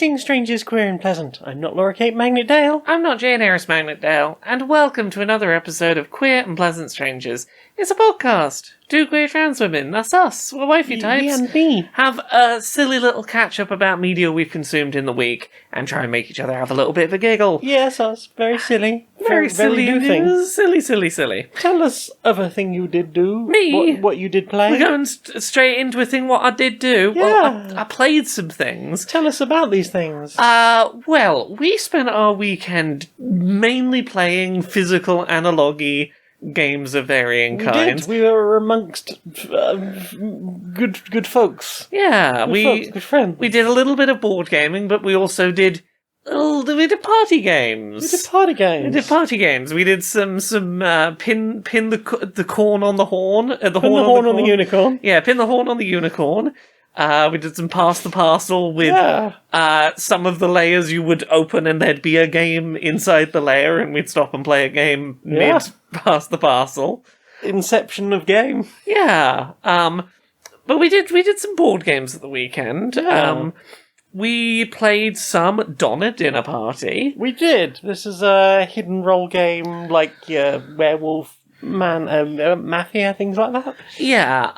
Greetings, strangers, queer and pleasant. I'm not Laura Kate Magnet Dale. I'm not Jane Aerith Magnet Dale, and welcome to another episode of Queer and Pleasant Strangers. It's a podcast. Two queer trans women, that's us, we're wifey types, Me and me. have a silly little catch-up about media we've consumed in the week, and try and make each other have a little bit of a giggle. Yes, us. Very silly. Very silly new things. Silly. Tell us of a thing you did do. Me? What you did play. We're going straight into a thing what I did do. Yeah. Well, I played some things. Tell us about these things. Well, we spent our weekend mainly playing physical analogy games of varying kinds. We were amongst good folks. Yeah, Good friends. we did a little bit of board gaming, but we also did party games. We did party games. We did some pin the corn on the horn. Pin the horn on the unicorn. Yeah, pin the horn on the unicorn. We did some pass the parcel with some of the layers you would open and there'd be a game inside the layer and we'd stop and play a game mid pass the parcel. Inception of game. Yeah. But we did some board games at the weekend. Yeah. We played some Donna Dinner Party. We did. This is a hidden role game like werewolf mafia, things like that. Yeah.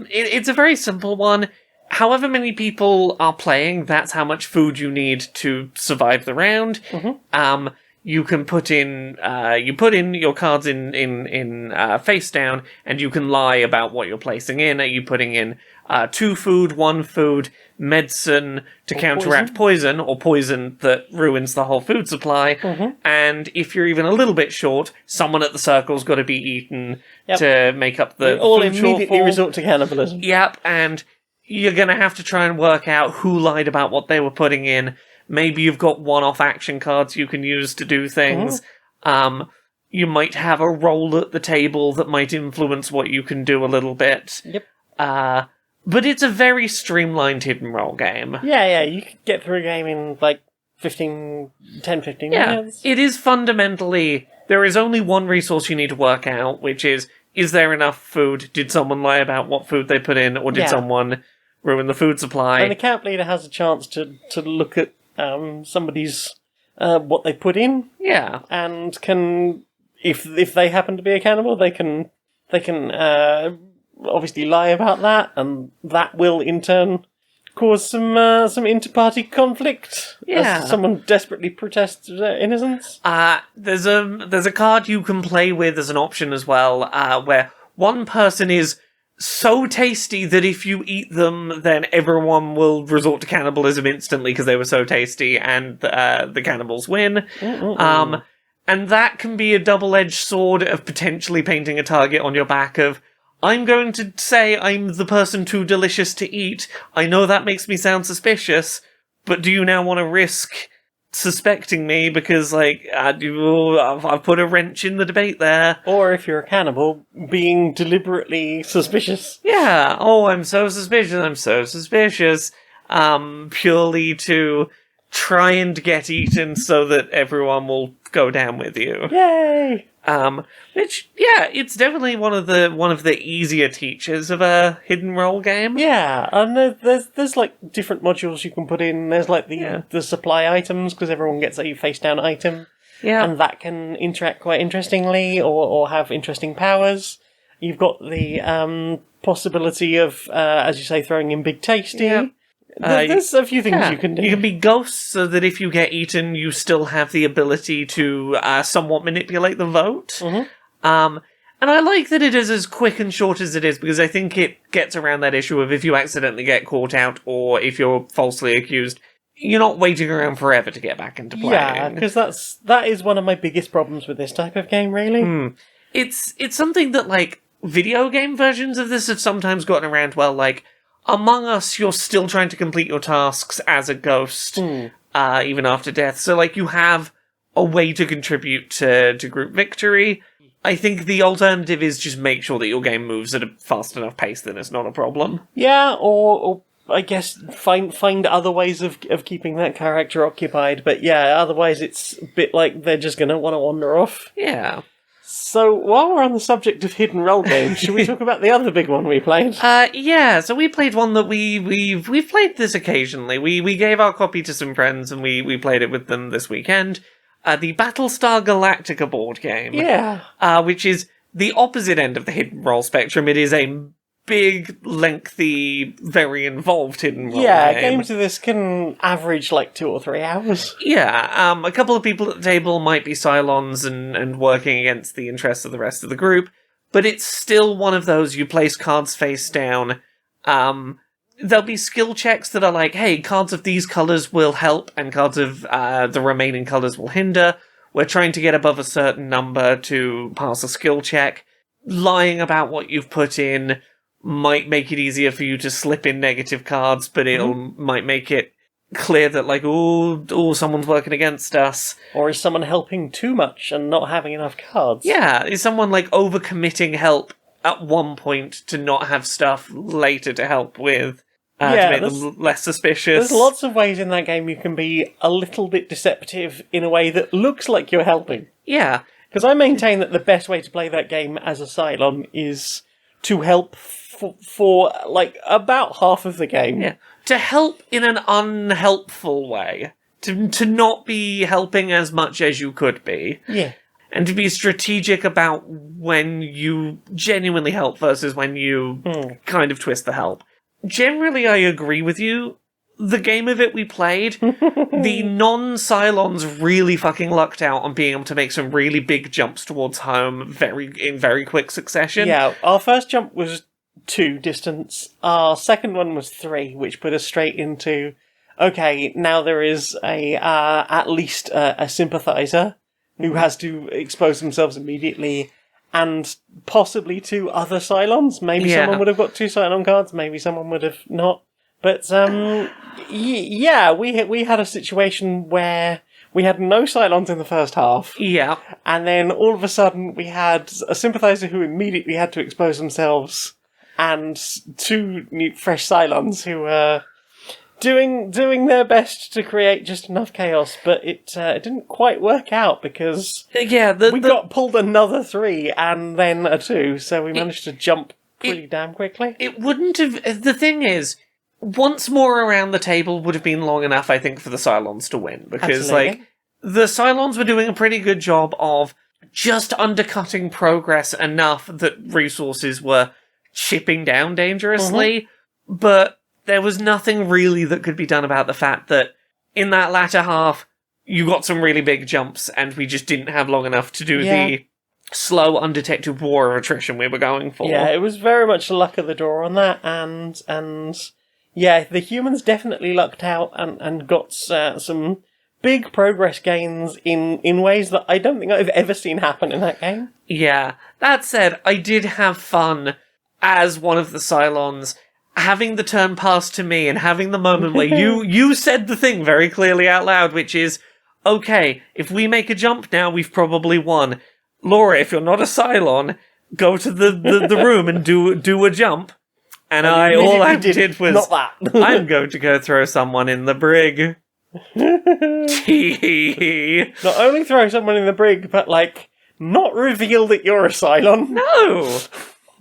It's a very simple one. However many people are playing, that's how much food you need to survive the round. Mm-hmm. You can put in your cards in face down, and you can lie about what you're placing in. Are you putting in 2 food, 1 food, medicine to counteract poison, or poison that ruins the whole food supply? Mm-hmm. And if you're even a little bit short, someone at the circle's got to be eaten to make up the all food immediately shortfall. resort to cannibalism. Yep, and you're going to have to try and work out who lied about what they were putting in. Maybe you've got one-off action cards you can use to do things. Mm-hmm. You might have a roll at the table that might influence what you can do a little bit. Yep. But it's a very streamlined hidden role game. Yeah, you could get through a game in like 10, 15 minutes. It is fundamentally, there is only one resource you need to work out, which is there enough food? Did someone lie about what food they put in, or did someone ruin the food supply? And the camp leader has a chance to look at somebody's what they put in. Yeah. And can, if they happen to be a cannibal, they can obviously lie about that, and that will in turn cause some inter-party conflict. Yeah. As someone desperately protests their innocence. There's a card you can play with as an option as well, where one person is so tasty that if you eat them, then everyone will resort to cannibalism instantly because they were so tasty, and the cannibals win. And that can be a double-edged sword of potentially painting a target on your back of, I'm going to say I'm the person too delicious to eat. I know that makes me sound suspicious, but do you now want to risk suspecting me because, like, I've put a wrench in the debate there? Or if you're a cannibal, being deliberately suspicious. Yeah. Oh, I'm so suspicious. Purely to try and get eaten so that everyone will go down with you. Yay! Which, yeah, it's definitely one of the easier teachers of a hidden role game. Yeah, and there's like different modules you can put in. There's like the supply items, because everyone gets a face down item. Yeah. And that can interact quite interestingly, or have interesting powers. You've got the possibility of, as you say, throwing in Big Tasty. Yeah. There's a few things you can do. You can be ghosts, so that if you get eaten, you still have the ability to somewhat manipulate the vote. Mm-hmm. And I like that it is as quick and short as it is, because I think it gets around that issue of if you accidentally get caught out, or if you're falsely accused, you're not waiting around forever to get back into playing. Yeah, because that is one of my biggest problems with this type of game, really. It's something that, like, video game versions of this have sometimes gotten around well, like, Among Us, you're still trying to complete your tasks as a ghost, even after death. So, like, you have a way to contribute to group victory. I think the alternative is just make sure that your game moves at a fast enough pace that it's not a problem. Yeah, or I guess find other ways of keeping that character occupied. But yeah, otherwise it's a bit like they're just going to want to wander off. Yeah. So, while we're on the subject of hidden role games, should we talk about the other big one we played? Yeah, so we played one that we've played this occasionally. We gave our copy to some friends and we played it with them this weekend. The Battlestar Galactica board game. Yeah. Which is the opposite end of the hidden role spectrum. It is a big, lengthy, very involved hidden role game. Yeah, games of this can average like 2 or 3 hours. Yeah, a couple of people at the table might be Cylons and working against the interests of the rest of the group, but it's still one of those you place cards face down. There'll be skill checks that are like, hey, cards of these colours will help, and cards of the remaining colours will hinder. We're trying to get above a certain number to pass a skill check. Lying about what you've put in might make it easier for you to slip in negative cards, but might make it clear that, like, oh, someone's working against us. Or is someone helping too much and not having enough cards? Yeah, is someone, like, overcommitting help at one point to not have stuff later to help with, to make them less suspicious. There's lots of ways in that game you can be a little bit deceptive in a way that looks like you're helping. Yeah. Because I maintain that the best way to play that game as a Cylon is to help for like, about half of the game. Yeah. To help in an unhelpful way. To not be helping as much as you could be. Yeah. And to be strategic about when you genuinely help versus when you kind of twist the help. Generally, I agree with you. The game of it we played, the non-Cylons really fucking lucked out on being able to make some really big jumps towards home in very quick succession. Yeah, our first jump was 2 distance. Our second one was 3, which put us straight into, okay, now there is at least a sympathizer who has to expose themselves immediately, and possibly 2 other Cylons. Maybe someone would have got 2 Cylon cards, maybe someone would have not. But, yeah, we had a situation where we had no Cylons in the first half. Yeah. And then all of a sudden we had a sympathizer who immediately had to expose themselves, and 2 new fresh Cylons who were doing their best to create just enough chaos, but it didn't quite work out because we got pulled another 3 and then a 2, so we managed to jump pretty damn quickly. It wouldn't have... The thing is, once more around the table would have been long enough, I think, for the Cylons to win. Because, like, the Cylons were doing a pretty good job of just undercutting progress enough that resources were chipping down dangerously, but there was nothing really that could be done about the fact that in that latter half, you got some really big jumps, and we just didn't have long enough to do the slow, undetected war of attrition we were going for. Yeah, it was very much the luck of the draw on that, and yeah, the humans definitely lucked out and got some big progress gains in ways that I don't think I've ever seen happen in that game. Yeah. That said, I did have fun as one of the Cylons, having the turn passed to me and having the moment where you said the thing very clearly out loud, which is, okay, if we make a jump now, we've probably won. Laura, if you're not a Cylon, go to the room and do a jump. And all I did was, not that. I'm going to go throw someone in the brig. Not only throw someone in the brig, but, like, not reveal that you're a Cylon. No!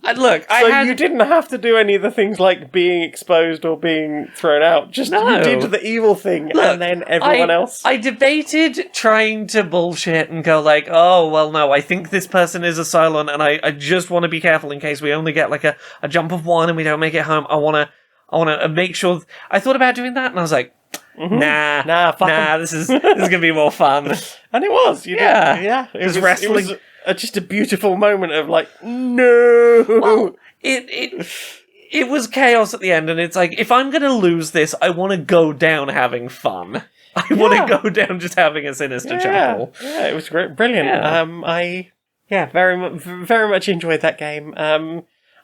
You didn't have to do any of the things like being exposed or being thrown out. Just you did the evil thing, and then everyone else. I debated trying to bullshit and go like, oh, well, no, I think this person is a Cylon, and I just want to be careful in case we only get like a jump of 1 and we don't make it home. I want to make sure. I thought about doing that, and I was like, nah, this is gonna be more fun. And it was. It was wrestling. It was just a beautiful moment of like, no. Well, it was chaos at the end, and it's like, if I'm going to lose this, I want to go down having fun. I want to go down just having a sinister chuckle. Yeah, it was great, brilliant. I very much enjoyed that game.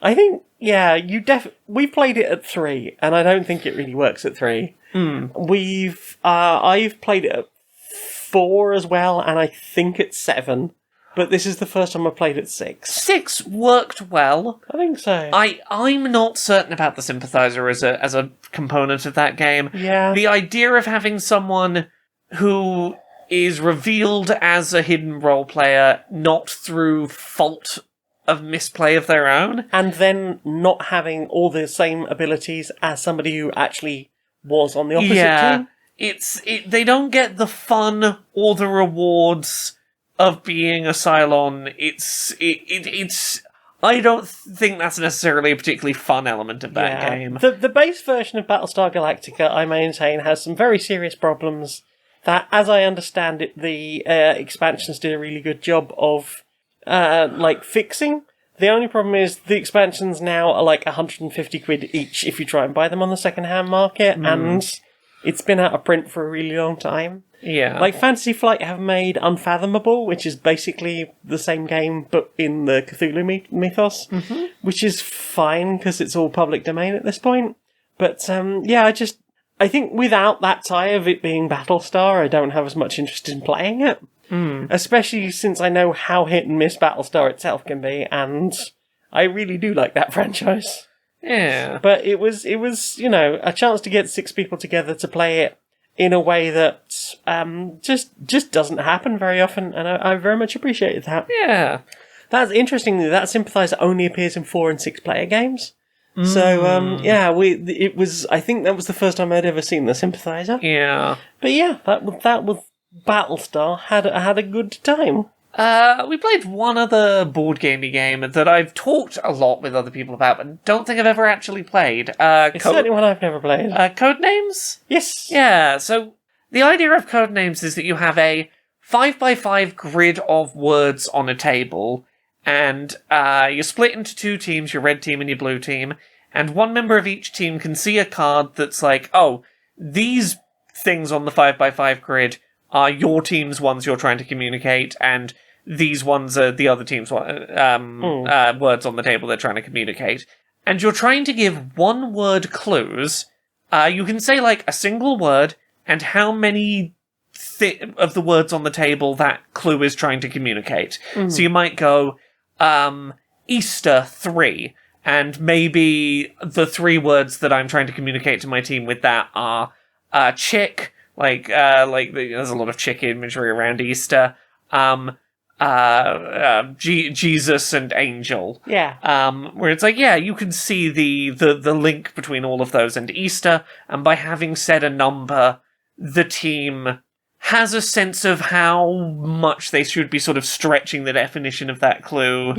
I think we've played it at 3, and I don't think it really works at 3. I've played it at 4 as well, and I think it's 7. But this is the first time I've played at 6. 6 worked well. I think so. I'm not certain about the sympathizer as a component of that game. Yeah. The idea of having someone who is revealed as a hidden role player, not through fault of misplay of their own. And then not having all the same abilities as somebody who actually was on the opposite team. They don't get the fun or the rewards of being a Cylon. I don't think that's necessarily a particularly fun element of that game. The base version of Battlestar Galactica, I maintain, has some very serious problems that, as I understand it, the expansions did a really good job of fixing. The only problem is the expansions now are like 150 quid each if you try and buy them on the second-hand market, and it's been out of print for a really long time. Yeah. Like, Fantasy Flight have made Unfathomable, which is basically the same game, but in the Cthulhu mythos, which is fine, because it's all public domain at this point. But, I think without that tie of it being Battlestar, I don't have as much interest in playing it. Especially since I know how hit and miss Battlestar itself can be, and I really do like that franchise. Yeah. But it was a chance to get 6 people together to play it in a way that just doesn't happen very often, and I very much appreciated that. Yeah. That's interestingly, that sympathizer only appears in 4 and 6 player games. So, it was, I think that was the first time I'd ever seen the sympathizer. Yeah. But yeah, that was Battlestar, had a good time. We played one other board gamey game that I've talked a lot with other people about, but don't think I've ever actually played. It's certainly one I've never played. Codenames? Yes. Yeah, so the idea of Codenames is that you have a 5x5 grid of words on a table, and you're split into 2 teams, your red team and your blue team, and one member of each team can see a card that's like, oh, these things on the 5x5 grid are your team's ones you're trying to communicate, and these ones are the other team's words on the table they're trying to communicate. And you're trying to give one-word clues. You can say, like, a single word, and how many of the words on the table that clue is trying to communicate. So you might go, Easter 3, and maybe the 3 words that I'm trying to communicate to my team with that are chick, like there's a lot of chick imagery around Easter, Jesus and angel. Yeah. Where it's like, you can see the link between all of those and Easter, and by having said a number, the team has a sense of how much they should be sort of stretching the definition of that clue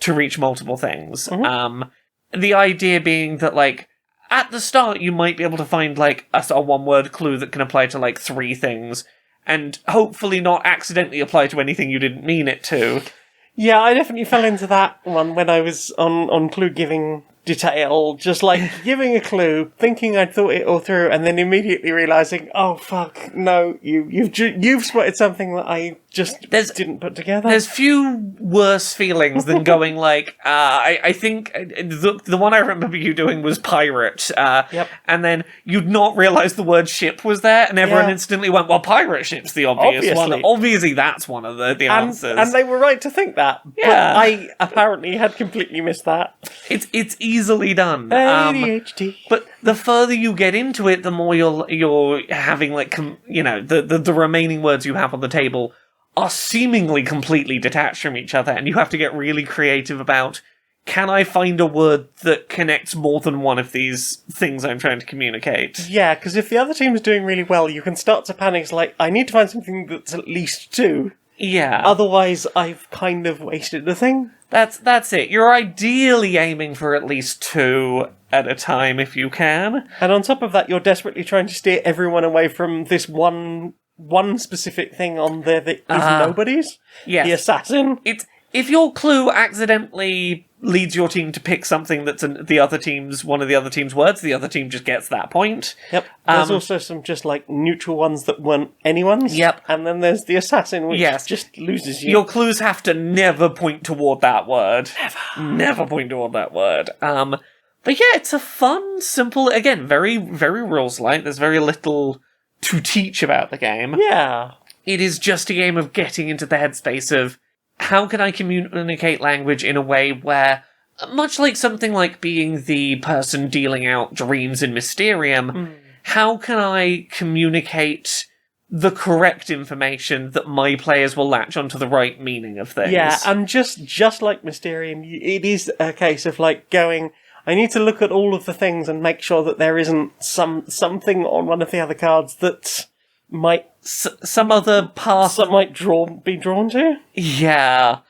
to reach multiple things. The idea being that, like, at the start you might be able to find, like, a one-word clue that can apply to, like, 3 things, and hopefully not accidentally apply to anything you didn't mean it to. Yeah, I definitely fell into that one when I was on clue giving detail, just like giving a clue, thinking I'd thought it all through, and then immediately realising, oh fuck, no, you've spotted something that I just didn't put together. There's few worse feelings than going like, I think the one I remember you doing was pirate, and then you'd not realise the word ship was there, and everyone instantly went, well, pirate ship's the obvious one. Obviously that's one of the answers. And they were right to think that, but I apparently had completely missed that. It's easily done. ADHD. But the further you get into it, the more you're having, like, the remaining words you have on the table are seemingly completely detached from each other, and you have to get really creative about, can I find a word that connects more than one of these things I'm trying to communicate? Yeah, because if the other team's doing really well, you can start to panic. It's like, I need to find something that's at least 2. Yeah. Otherwise, I've kind of wasted the thing. That's it. You're ideally aiming for at least 2 at a time if you can. And on top of that, you're desperately trying to steer everyone away from this one specific thing on there that is nobody's. Yes. The assassin. If your clue accidentally leads your team to pick something that's one of the other team's words, the other team just gets that point. Yep. There's also some just, like, neutral ones that weren't anyone's. Yep. And then there's the assassin, which just loses you. Your clues have to never point toward that word. Never point toward that word. But yeah, it's a fun, simple, again, very, very rules-light. There's very little to teach about the game. Yeah. It is just a game of getting into the headspace of, how can I communicate language in a way where, much like something like being the person dealing out dreams in Mysterium, how can I communicate the correct information that my players will latch onto the right meaning of things. Yeah, and just like Mysterium, it is a case of like going, I need to look at all of the things and make sure that there isn't something on one of the other cards that might some other path that might be drawn to. Yeah.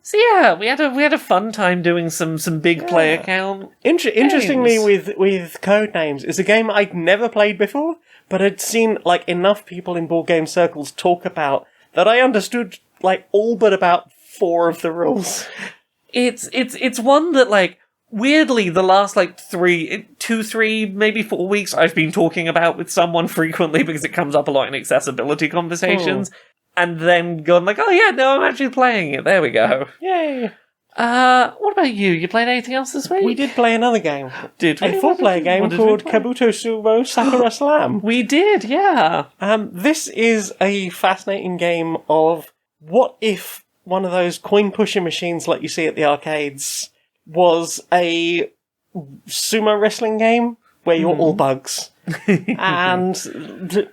So yeah, we had a fun time doing some big player count. Interestingly, with Codenames, it's a game I'd never played before, but I'd seen like enough people in board game circles talk about that I understood like all but about 4 of the rules. It's one that like weirdly the last like 3, maybe 4 weeks I've been talking about with someone frequently because it comes up a lot in accessibility conversations. And then gone like, oh yeah, no, I'm actually playing it. There we go. Yay. What about you? You played anything else this week? We did play another game. Did we? A 4-player game called Kabuto Sumo Sakura Slam. We did, yeah. This is a fascinating game of what if one of those coin pusher machines like you see at the arcades was a sumo wrestling game where you're all bugs. And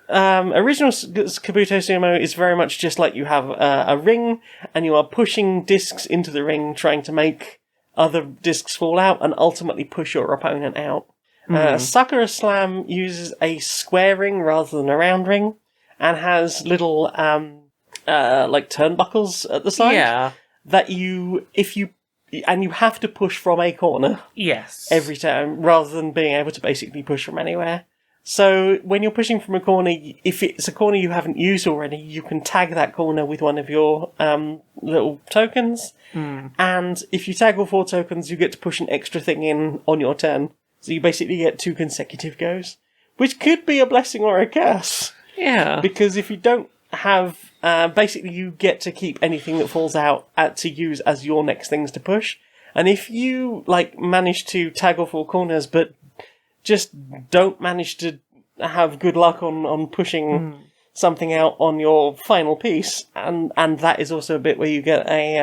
original Kabuto Sumo is very much just like you have a ring and you are pushing discs into the ring trying to make other discs fall out and ultimately push your opponent out. Sakura Slam uses a square ring rather than a round ring and has little like turnbuckles at the side that you have to push from a corner every time rather than being able to basically push from anywhere. So when you're pushing from a corner, if it's a corner you haven't used already, you can tag that corner with one of your little tokens. And if you tag all 4 tokens, you get to push an extra thing in on your turn. So you basically get 2 consecutive goes, which could be a blessing or a curse. Yeah. Because if you don't have... basically you get to keep anything that falls out to use as your next things to push. And if you like manage to tag all 4 corners, but just don't manage to have good luck on pushing something out on your final piece, and that is also a bit where you get a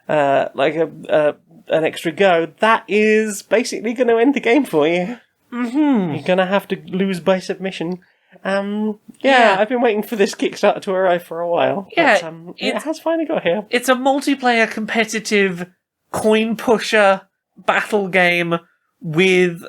an extra go. That is basically going to end the game for you. You're going to have to lose by submission. I've been waiting for this Kickstarter to arrive for a while. Yeah, but, it has finally got here. It's a multiplayer competitive coin pusher battle game with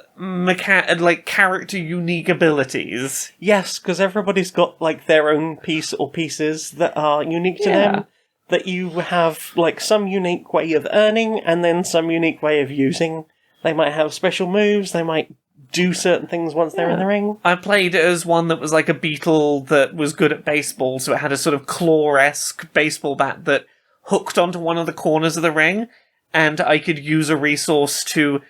character unique abilities. Yes, because everybody's got like their own piece or pieces that are unique to them. That you have like some unique way of earning and then some unique way of using. They might have special moves, they might do certain things once they're in the ring. I played it as one that was like a beetle that was good at baseball, so it had a sort of claw-esque baseball bat that hooked onto one of the corners of the ring, and I could use a resource to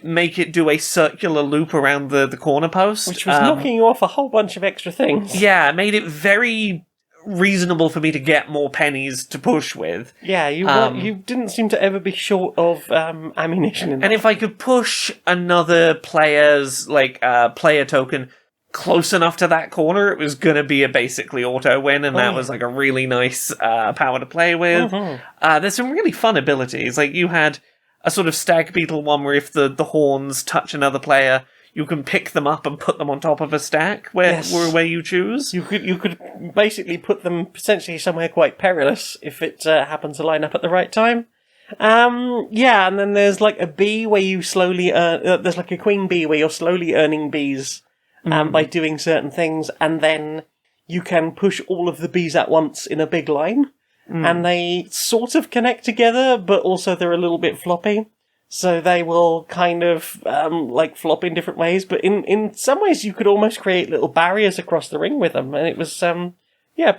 make it do a circular loop around the corner post. Which was knocking you off a whole bunch of extra things. Yeah, made it very reasonable for me to get more pennies to push with. Yeah, you didn't seem to ever be short of ammunition in that. And if I could push another player's player token close enough to that corner, it was gonna be a basically auto win, and that was like a really nice power to play with. There's some really fun abilities. Like you had a sort of stag beetle one where if the horns touch another player, you can pick them up and put them on top of a stack where you choose. You could basically put them potentially somewhere quite perilous if it happens to line up at the right time. And then there's like a bee where you slowly earn... there's like a queen bee where you're slowly earning bees by doing certain things, and then you can push all of the bees at once in a big line. And they sort of connect together, but also they're a little bit floppy. So they will kind of, flop in different ways. But in some ways you could almost create little barriers across the ring with them. And it was,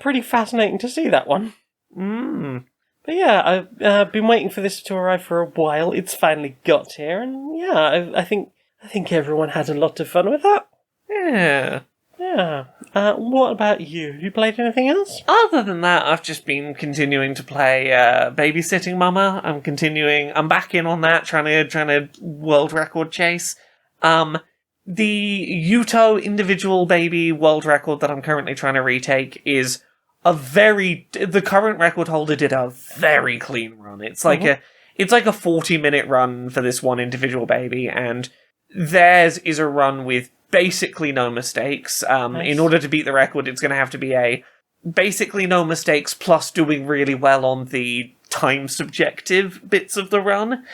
pretty fascinating to see that one. But yeah, I've been waiting for this to arrive for a while. It's finally got here. And yeah, I think everyone had a lot of fun with that. Yeah. Yeah. What about you? Have you played anything else? Other than that, I've just been continuing to play Babysitting Mama. I'm back in on that, trying to world record chase. The Yuto individual baby world record that I'm currently trying to retake is the current record holder did a very clean run. It's like a 40-minute run for this one individual baby, and theirs is a run with basically no mistakes. Nice. In order to beat the record, it's going to have to be a basically no mistakes plus doing really well on the time subjective bits of the run.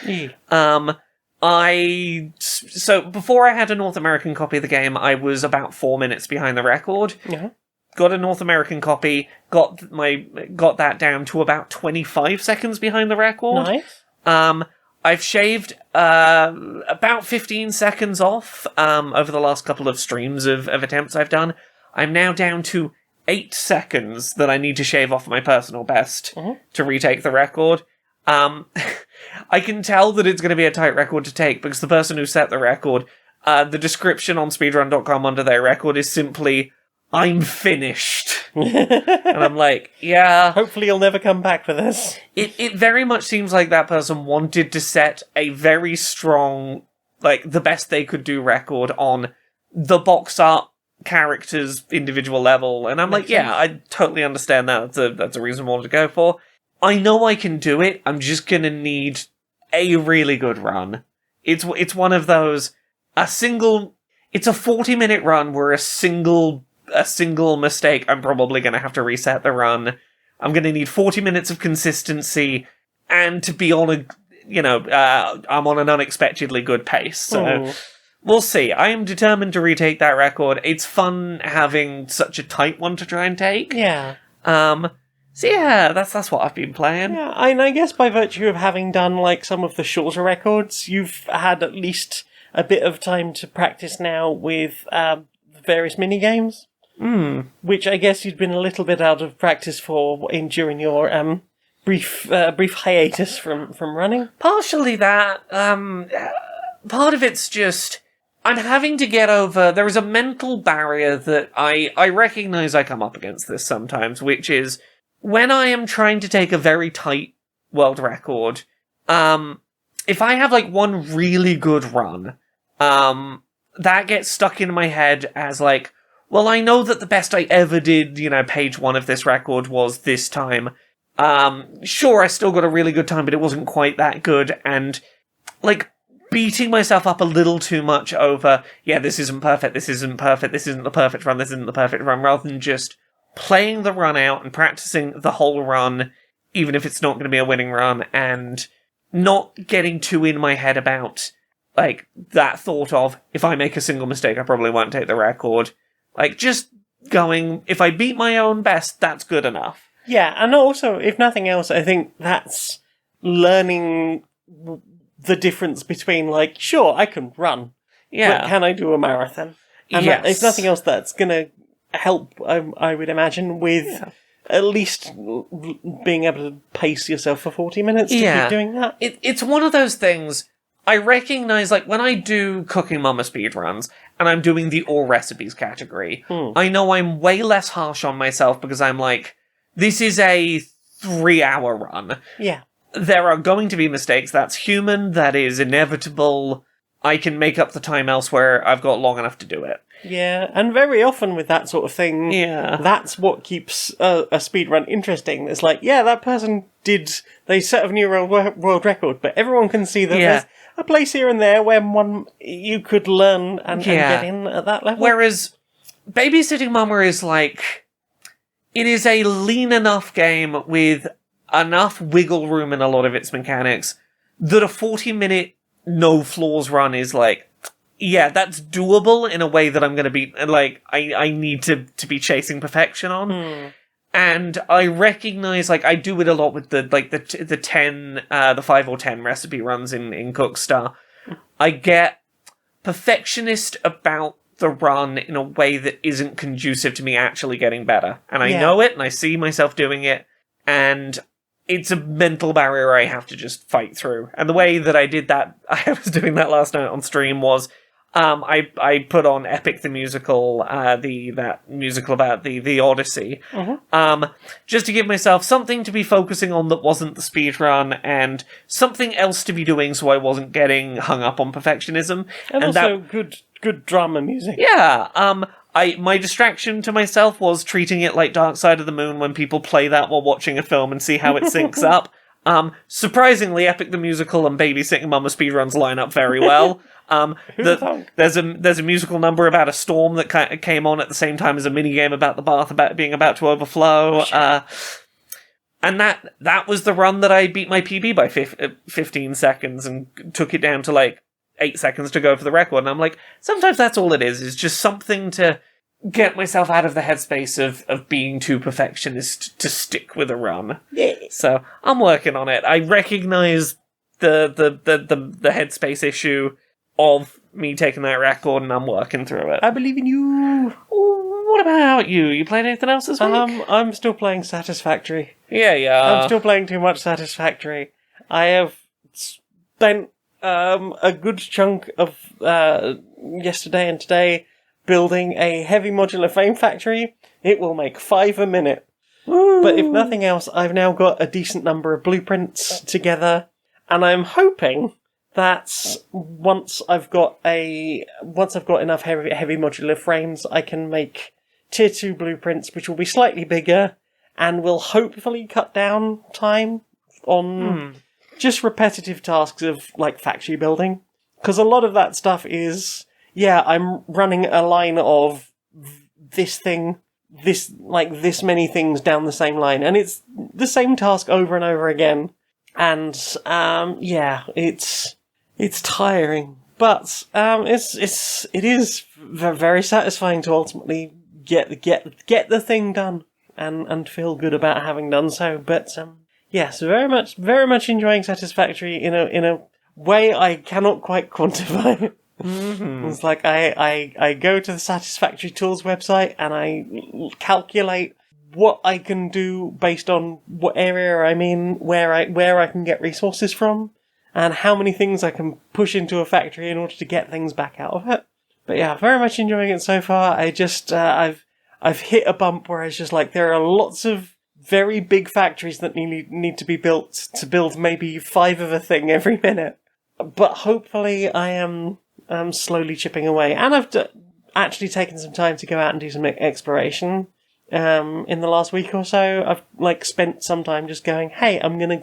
So before I had a North American copy of the game, I was about 4 minutes behind the record. Yeah. Got a North American copy, got that down to about 25 seconds behind the record. Nice. I've shaved about 15 seconds off over the last couple of streams of attempts I've done. I'm now down to 8 seconds that I need to shave off my personal best to retake the record. I can tell that it's going to be a tight record to take because the person who set the record, the description on speedrun.com under their record is simply, "I'm finished." And I'm like, yeah. Hopefully you'll never come back for this. It very much seems like that person wanted to set a very strong, like, the best they could do record on the box art character's individual level. And I'm like, yeah, I totally understand that. That's a reasonable one to go for. I know I can do it. I'm just gonna need a really good run. It's one of those, it's a 40-minute run where a single mistake, I'm probably going to have to reset the run. I'm going to need 40 minutes of consistency and to be on I'm on an unexpectedly good pace. So we'll see. I am determined to retake that record. It's fun having such a tight one to try and take. Yeah. So yeah, that's what I've been playing. Yeah, and I guess by virtue of having done like some of the shorter records, you've had at least a bit of time to practice now with various mini games. Which I guess you'd been a little bit out of practice for during your brief hiatus from running. Partially that. Part of it's just I'm having to get over. There is a mental barrier that I recognise I come up against this sometimes, which is when I am trying to take a very tight world record. If I have like one really good run, that gets stuck in my head as like, well, I know that the best I ever did, page 1 of this record was this time. Sure, I still got a really good time, but it wasn't quite that good. And, like, beating myself up a little too much over, yeah, this isn't perfect, this isn't perfect, this isn't the perfect run, this isn't the perfect run, rather than just playing the run out and practicing the whole run, even if it's not going to be a winning run, and not getting too in my head about, like, that thought of, if I make a single mistake, I probably won't take the record. Like, just going, if I beat my own best, that's good enough. Yeah, and also, if nothing else, I think that's learning the difference between, like, sure, I can run, but can I do a marathon? And yes. If nothing else, that's going to help, I would imagine, with at least being able to pace yourself for 40 minutes to keep doing that. It's one of those things. I recognise, like, when I do Cooking Mama speedruns, and I'm doing the all recipes category, I know I'm way less harsh on myself because I'm like, this is a 3-hour run. Yeah. There are going to be mistakes. That's human. That is inevitable. I can make up the time elsewhere. I've got long enough to do it. Yeah, and very often with that sort of thing, that's what keeps a speedrun interesting. It's like, that person they set a new world record, but everyone can see that there's a place here and there where you could learn and get in at that level. Whereas Babysitting Mama is like, it is a lean enough game with enough wiggle room in a lot of its mechanics that a 40-minute no flaws run is like, that's doable in a way that I'm going to be, like, I need to be chasing perfection on. And I recognize, like, I do it a lot with the 5 or 10 recipe runs in Cookstar. I get perfectionist about the run in a way that isn't conducive to me actually getting better. And I know it, and I see myself doing it, and it's a mental barrier I have to just fight through. And the way that I did that, I was doing that last night on stream, was I put on Epic the Musical, that musical about the Odyssey, just to give myself something to be focusing on that wasn't the speedrun, and something else to be doing so I wasn't getting hung up on perfectionism. And also good drama music. Yeah, my distraction to myself was treating it like Dark Side of the Moon when people play that while watching a film and see how it syncs up. Surprisingly, Epic the Musical and Babysitting Mama speedruns line up very well. There's a musical number about a storm that came on at the same time as a minigame about the bath being about to overflow. And that was the run that I beat my PB by 15 seconds and took it down to like 8 seconds to go for the record. And I'm like, sometimes that's all it is just something to get myself out of the headspace of being too perfectionist to stick with a run. Yeah. So I'm working on it. I recognize the headspace issue of me taking that record, and I'm working through it. I believe in you. What about you? You playing anything else this week? I'm still playing Satisfactory. Yeah. I'm still playing too much Satisfactory. I have spent a good chunk of yesterday and today building a heavy modular frame factory. It will make 5 a minute. Woo. But if nothing else, I've now got a decent number of blueprints together, and I'm hoping that once I've got enough heavy modular frames, I can make tier 2 blueprints, which will be slightly bigger and will hopefully cut down time on just repetitive tasks of like factory building. Because a lot of that stuff is, I'm running a line of this many things down the same line, and it's the same task over and over again. And it's tiring, but it is very satisfying to ultimately get the thing done and feel good about having done so. But so very much enjoying Satisfactory in a way I cannot quite quantify. Mm-hmm. It's like I go to the Satisfactory Tools website and I calculate what I can do based on what area I'm in, where I can get resources from, and how many things I can push into a factory in order to get things back out of it. But yeah, very much enjoying it so far. I just I've hit a bump where it's just like there are lots of very big factories that need to be built to build maybe 5 of a thing every minute. But hopefully I am slowly chipping away, and I've actually taken some time to go out and do some exploration. In the last week or so, I've spent some time just going, hey, I'm gonna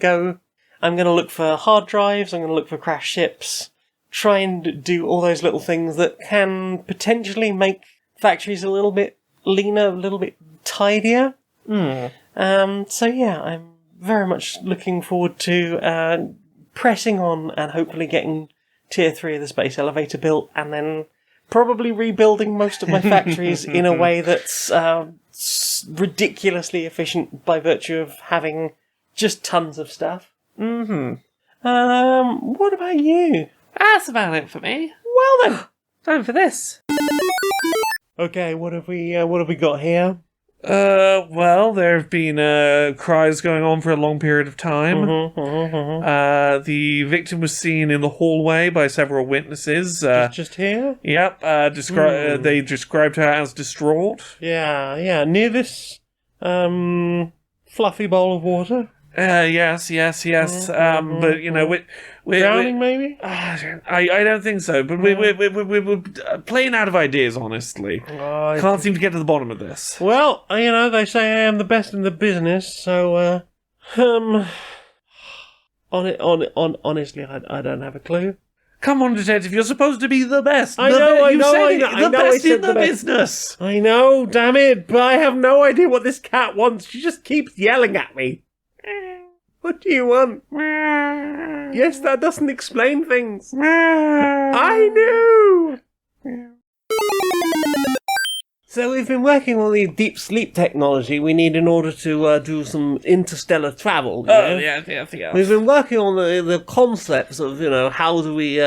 look for hard drives, I'm gonna look for crashed ships, try and do all those little things that can potentially make factories a little bit leaner, a little bit tidier. So yeah, I'm very much looking forward to pressing on and hopefully getting tier 3 of the space elevator built, and then probably rebuilding most of my factories in a way that's ridiculously efficient by virtue of having just tons of stuff. What about you? That's about it for me. Well then, time for this. Okay, what have we got here? Well, there have been cries going on for a long period of time. The victim was seen in the hallway by several witnesses. Just here? Yep. They described her as distraught. Yeah. Near this fluffy bowl of water. Yes. But we're drowning, maybe. I don't think so. But we're playing out of ideas, honestly. Can't seem to get to the bottom of this. Well, they say I am the best in the business, so honestly, I don't have a clue. Come on, detective, you're supposed to be the best. I know. The best in the business. I know, damn it, but I have no idea what this cat wants. She just keeps yelling at me. What do you want? Yes, that doesn't explain things. I knew! So we've been working on the deep sleep technology we need in order to do some interstellar travel. Yeah. We've been working on the concepts of, how do we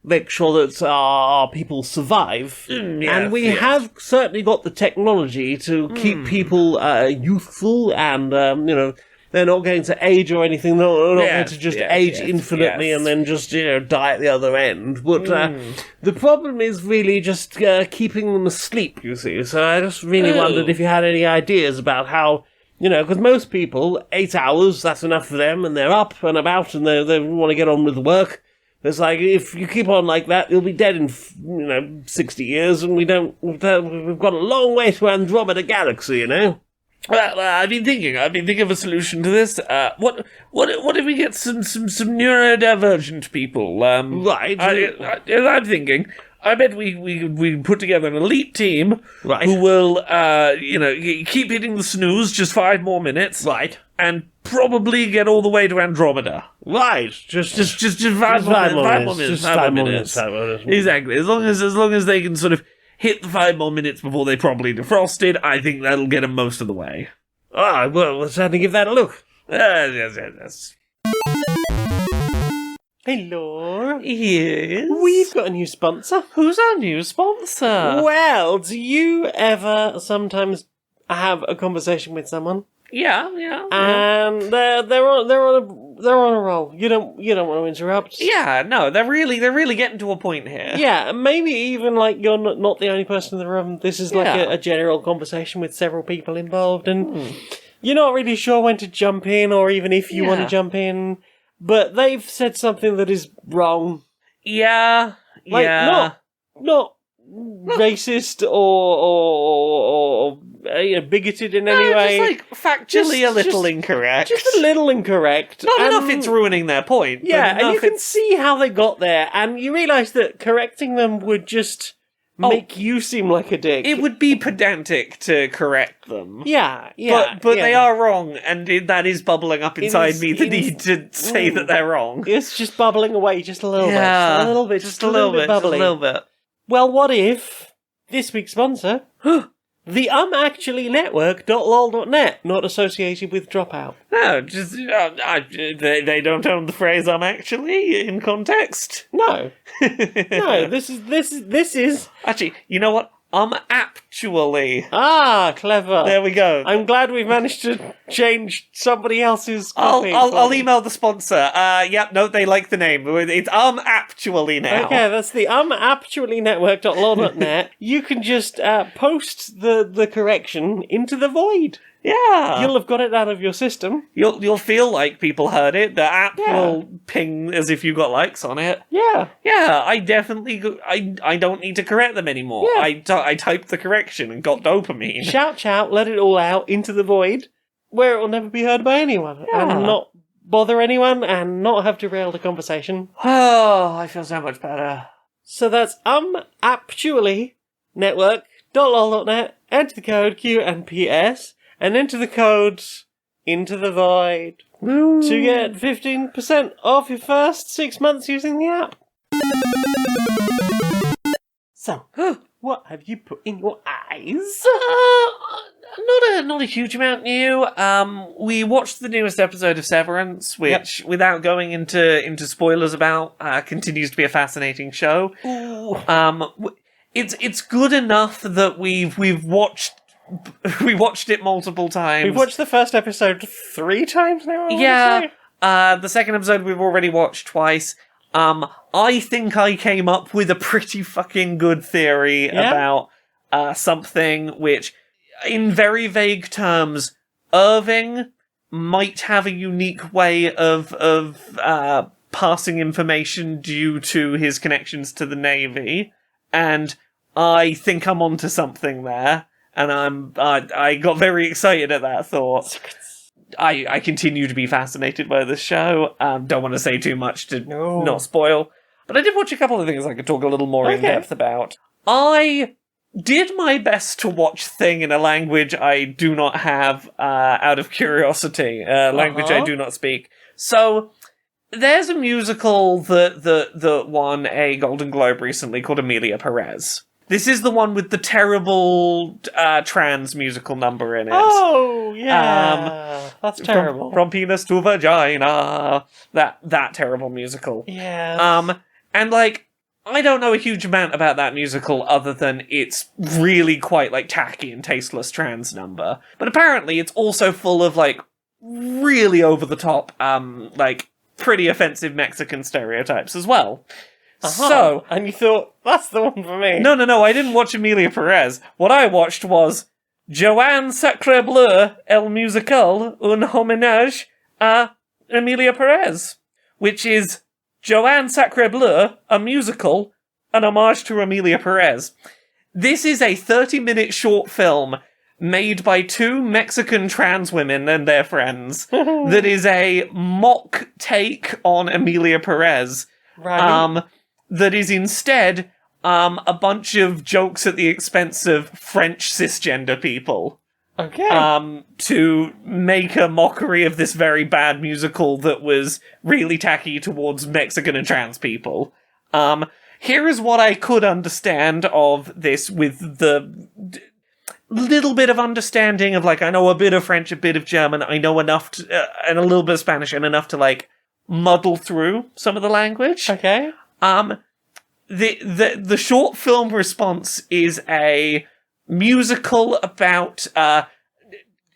make sure that our people survive. And we have certainly got the technology to keep people youthful and, they're not going to age or anything. They're not going to just age infinitely and then just, die at the other end. But the problem is really just keeping them asleep, you see. So I just really wondered if you had any ideas about how, because most people, 8 hours, that's enough for them, and they're up and about and they want to get on with work. It's like, if you keep on like that, you'll be dead in, 60 years, and we've got a long way to Andromeda Galaxy, Well, I've been thinking of a solution to this. What if we get some neurodivergent people? Right. I'm thinking. I bet we put together an elite team Right. who will, keep hitting the snooze just 5 more minutes. Right. And probably get all the way to Andromeda. Right. Just 5 more minutes. 5 more minutes. Exactly. As long as they can sort of hit the 5 more minutes before they probably defrosted, I think that'll get them most of the way. Ah, well, let's have to give that a look. Yes. Hello. Yes. We've got a new sponsor. Who's our new sponsor? Well, do you ever sometimes have a conversation with someone Yeah. and they're on a roll? You don't want to interrupt. Yeah, no, they're really getting to a point here. Yeah, and maybe even like you're not the only person in the room. This is like a general conversation with several people involved, and you're not really sure when to jump in, or even if you want to jump in. But they've said something that is wrong. Yeah. Like, not racist or bigoted in any way. Just like factually a little incorrect. Just a little incorrect. Not enough it's ruining their point. Yeah, and you can see how they got there, and you realise that correcting them would just make you seem like a dick. It would be pedantic to correct them. Yeah. But they are wrong, and that is bubbling up inside me, the need to say that they're wrong. It's just bubbling away just a little bit. Just a little bit. Just a little bit bubbly. Just a little bit. Well, what if this week's sponsor, the Network.lol.net, not associated with Dropout? No, just they don't own the phrase actually in context. No. No, this is actually, you know what? Actually. Ah, clever. There we go. I'm glad we've managed to change somebody else's copy. I'll email the sponsor. No, they like the name. It's actually now. Okay, that's the actually network.lol.net. You can just post the correction into the void. Yeah. You'll have got it out of your system. You'll feel like people heard it. The app will ping as if you got likes on it. Yeah. Yeah, I definitely... I don't need to correct them anymore. Yeah. I typed the correction and got dopamine. Shout, let it all out into the void, where it will never be heard by anyone, and not bother anyone, and not have derailed a conversation. Oh, I feel so much better. So that's actually network.lol.net, enter the code Q&PS, and enter the codes into the void to get 15% off your first 6 months using the app. So, what have you put in your eyes? Not a huge amount new. We watched the newest episode of Severance, which, without going into spoilers about, continues to be a fascinating show. Ooh. It's good enough that we watched it multiple times. We've watched the first episode 3 times now. The second episode we've already watched twice. I think I came up with a pretty fucking good theory about something which, in very vague terms, Irving might have a unique way of passing information due to his connections to the Navy, and I think I'm onto something there. And I got very excited at that thought. I continue to be fascinated by this show. Don't want to say too much to not spoil. But I did watch a couple of things I could talk a little more in depth about. I did my best to watch Thing in a language I do not have out of curiosity. Language I do not speak. So there's a musical that won a Golden Globe recently called Amelia Perez. This is the one with the terrible trans musical number in it. Oh, yeah. That's terrible. From penis to vagina. That terrible musical. Yeah. And, like, I don't know a huge amount about that musical other than it's really quite, like, tacky and tasteless trans number. But apparently it's also full of, like, really over-the-top, like, pretty offensive Mexican stereotypes as well. So, and you thought, that's the one for me. No, I didn't watch Amelia Perez. What I watched was Johanne Sacreblu, El Musical, un hommage à Amelia Perez, which is Johanne Sacreblu, a musical, an homage to Amelia Perez. This is a 30-minute short film made by two Mexican trans women and their friends that is a mock take on Emilia Perez. Right. That is instead a bunch of jokes at the expense of French cisgender people. Okay. To make a mockery of this very bad musical that was really tacky towards Mexican and trans people. Here is what I could understand of this with the little bit of understanding of, like, I know a bit of French, a bit of German, I know enough to, and a little bit of Spanish, and enough to, like, muddle through some of the language. Okay. The short film response is a musical about,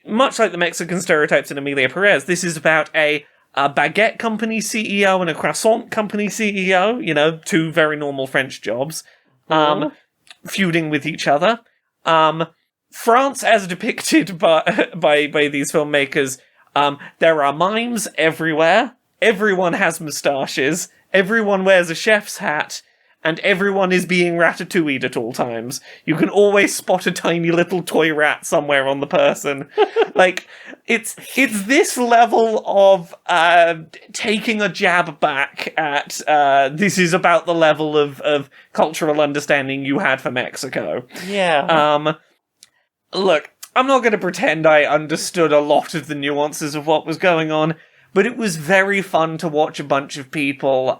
much like the Mexican stereotypes in Emilia Perez, this is about a baguette company CEO and a croissant company CEO, you know, two very normal French jobs, feuding with each other. France, as depicted by these filmmakers, there are mimes everywhere, everyone has moustaches, everyone wears a chef's hat, and everyone is being ratatouilleed at all times. You can always spot a tiny little toy rat somewhere on the person. Like, it's this level of taking a jab back at this is about the level of cultural understanding you had for Mexico. Yeah. Look, I'm not going to pretend I understood a lot of the nuances of what was going on, but it was very fun to watch a bunch of people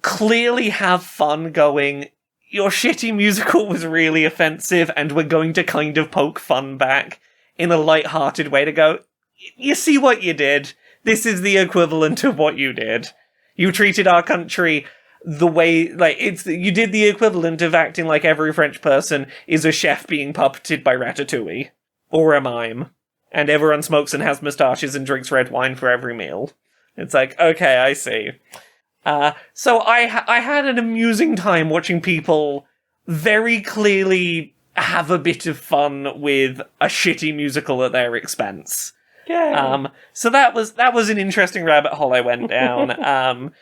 clearly have fun going, your shitty musical was really offensive and we're going to kind of poke fun back in a light-hearted way to go, you see what you did? This is the equivalent of what you did. You treated our country the way, like, you did the equivalent of acting like every French person is a chef being puppeted by Ratatouille. Or a mime. And everyone smokes and has moustaches and drinks red wine for every meal. It's like, okay, I see. So I had an amusing time watching people very clearly have a bit of fun with a shitty musical at their expense. Yeah. So that was an interesting rabbit hole I went down.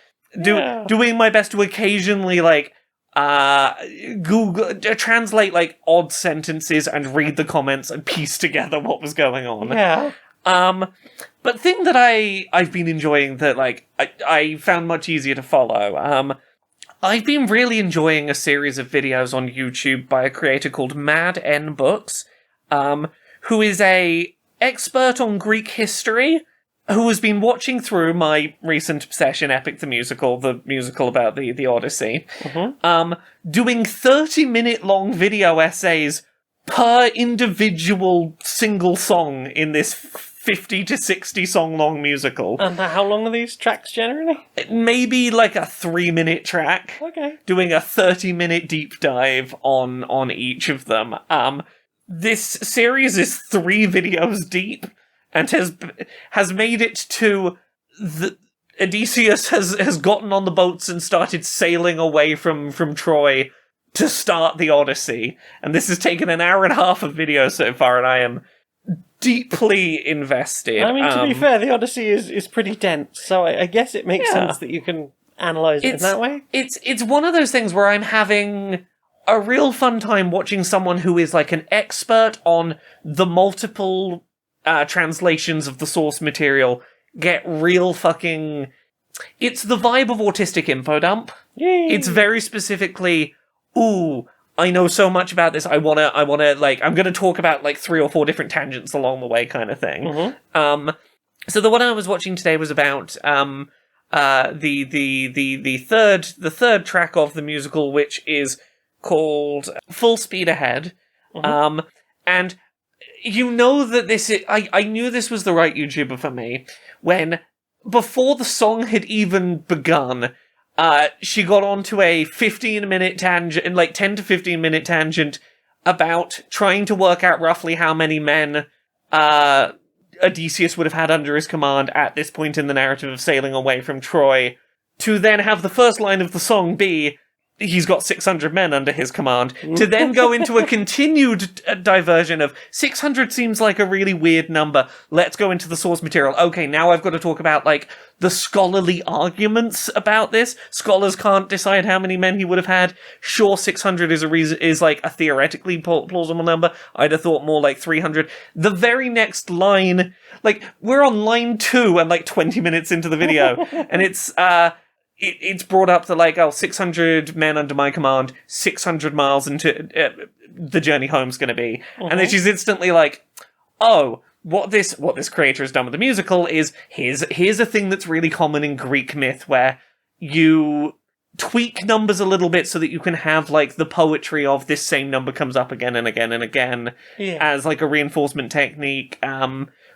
Doing my best to occasionally, like, Google, translate, like, odd sentences and read the comments and piece together what was going on. Yeah. But thing that I've been enjoying that, like, I found much easier to follow, I've been really enjoying a series of videos on YouTube by a creator called Mad N Books, who is a expert on Greek history, who has been watching through my recent obsession, Epic the Musical about the Odyssey, doing 30-minute long video essays per individual single song in this 50 to 60 song long musical. And how long are these tracks generally? Maybe like a 3-minute track. Okay. Doing a 30-minute deep dive on each of them. This series is 3 videos deep and has made it to Odysseus has gotten on the boats and started sailing away from Troy to start the Odyssey. And this has taken an hour and a half of video so far, and I am deeply invested. I mean, to be fair, the Odyssey is pretty dense, so I guess it makes sense that you can analyse it in that way. It's one of those things where I'm having a real fun time watching someone who is like an expert on the multiple translations of the source material get real fucking... It's the vibe of autistic info dump. Yay. It's very specifically, ooh, I know so much about this, I wanna, like, I'm gonna talk about, like, 3 or 4 different tangents along the way kind of thing. Mm-hmm. So the one I was watching today was about, the third track of the musical, which is called Full Speed Ahead. Mm-hmm. And you know that this is, I knew this was the right YouTuber for me when, before the song had even begun, she got onto a 15-minute tangent, like 10 to 15-minute tangent about trying to work out roughly how many men Odysseus would have had under his command at this point in the narrative of sailing away from Troy, to then have the first line of the song be, he's got 600 men under his command, to then go into a continued diversion of 600 seems like a really weird number. Let's go into the source material. Okay, now I've got to talk about, like, the scholarly arguments about this. Scholars can't decide how many men he would have had. Sure, 600 is like a theoretically plausible number. I'd have thought more like 300. The very next line, like, we're on line 2 and like 20 minutes into the video, and it's brought up to, like, 600 men under my command, 600 miles into the journey home's going to be. And then she's instantly like, oh, what this creator has done with the musical is, here's a thing that's really common in Greek myth, where you tweak numbers a little bit so that you can have, like, the poetry of this same number comes up again and again and again as, like, a reinforcement technique.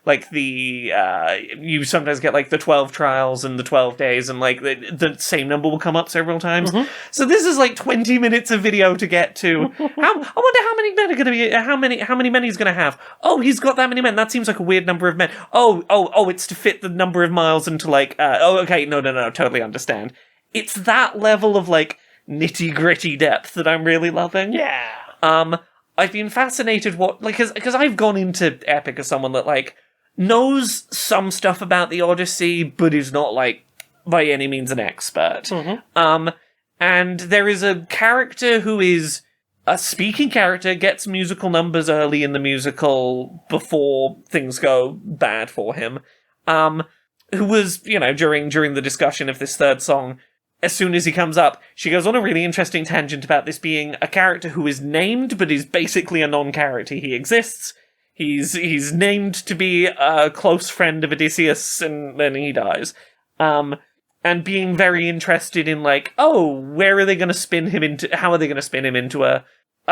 Like, you sometimes get, like, the 12 trials and the 12 days, and, like, the same number will come up several times. So this is, like, 20 minutes of video to get to. I wonder how many men are going to be, how many men he's going to have. Oh, he's got that many men. That seems like a weird number of men. Oh, it's to fit the number of miles into, like, okay, no, totally understand. It's that level of, like, nitty-gritty depth that I'm really loving. Yeah. I've been fascinated because I've gone into Epic as someone that, like, knows some stuff about the Odyssey, but is not, like, by any means an expert. And there is a character who is a speaking character, gets musical numbers early in the musical before things go bad for him, who was, during the discussion of this third song, as soon as he comes up, she goes on a really interesting tangent about this being a character who is named, but is basically a non-character. He exists. He's named to be a close friend of Odysseus, and then he dies. And being very interested in, like, where are they going to spin him into? How are they going to spin him into a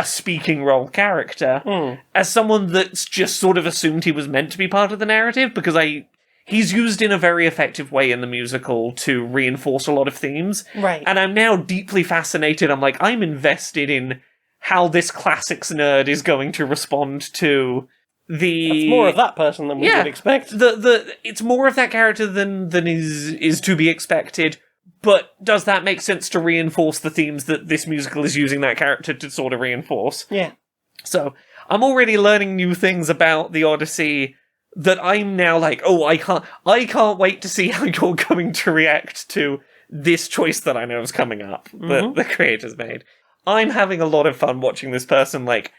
speaking role character? As someone that's just sort of assumed he was meant to be part of the narrative, because he's used in a very effective way in the musical to reinforce a lot of themes. Right. And I'm now deeply fascinated. I'm invested in how this classics nerd is going to respond to It's more of that person than we would expect. It's more of that character than is to be expected, but does that make sense to reinforce the themes that this musical is using that character to sort of reinforce? Yeah. So, I'm already learning new things about the Odyssey that I'm now like, I can't wait to see how you're going to react to this choice that I know is coming up, that the creators made. I'm having a lot of fun watching this person, like,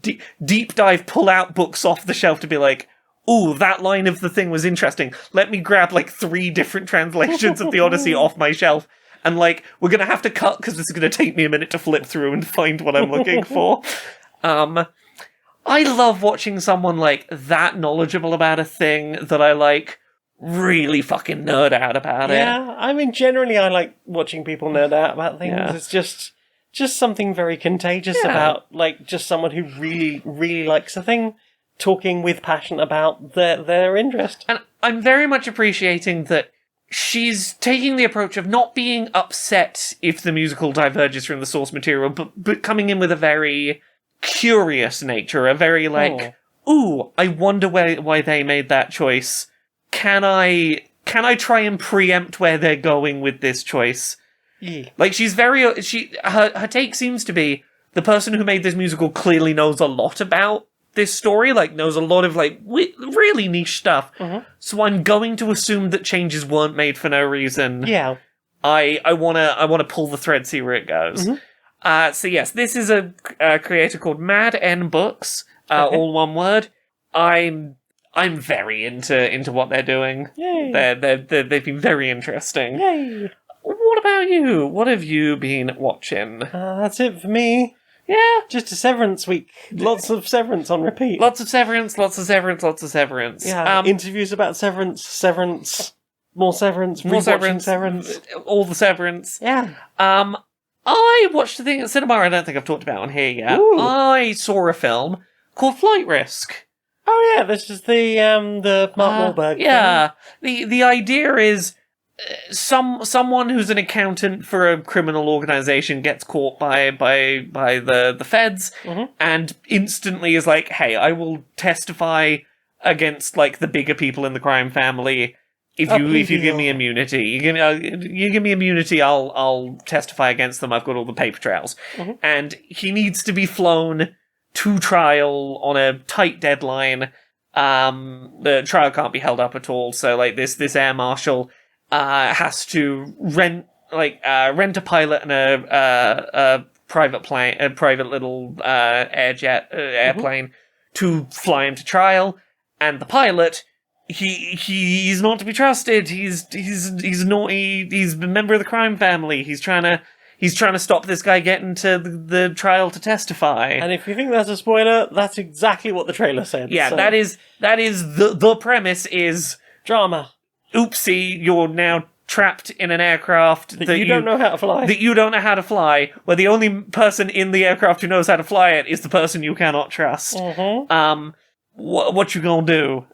deep dive, pull out books off the shelf to be like, ooh, that line of the thing was interesting. Let me grab, like, 3 different translations of the Odyssey off my shelf. And, like, we're going to have to cut because this is going to take me a minute to flip through and find what I'm looking for. I love watching someone, like, that knowledgeable about a thing that I, like, really fucking nerd out about it. Yeah, I mean, generally I like watching people nerd out about things. Yeah. It's just something very contagious about, like, just someone who really, really likes a thing, talking with passion about their interest. And I'm very much appreciating that she's taking the approach of not being upset if the musical diverges from the source material, but coming in with a very curious nature, a very, like, ooh, I wonder why they made that choice. Can I try and preempt where they're going with this choice? Yeah. Like, she's her take seems to be, the person who made this musical clearly knows a lot about this story, like, knows a lot of, like, really niche stuff. So I'm going to assume that changes weren't made for no reason. Yeah. I wanna pull the thread, see where it goes. So yes, this is a creator called Mad N Books, all one word. I'm very into what they're doing. Yay. They've been very interesting. Yay. What about you? What have you been watching? That's it for me. Yeah. Just a Severance week. Lots of Severance on repeat. Lots of Severance. Yeah, interviews about Severance, more Severance, Severance. All the Severance. Yeah. I watched a thing at cinema I don't think I've talked about on here yet. Ooh. I saw a film called Flight Risk. Oh yeah, this is the Mark Wahlberg thing. The idea is someone who's an accountant for a criminal organization gets caught by the feds and instantly is like, hey, I will testify against, like, the bigger people in the crime family If you give me immunity, you give me immunity, I'll testify against them. I've got all the paper trails, and he needs to be flown to trial on a tight deadline. The trial can't be held up at all. So like this air marshal has to rent a pilot and a private little airplane to fly him to trial, and the pilot. He's not to be trusted. He's naughty. He's a member of the crime family. He's trying to stop this guy getting to the trial to testify. And if you think that's a spoiler, that's exactly what the trailer said. Yeah, so. that is the premise is drama. Oopsie, you're now trapped in an aircraft that you don't know how to fly. That you don't know how to fly. Where the only person in the aircraft who knows how to fly it is the person you cannot trust. What you gonna do?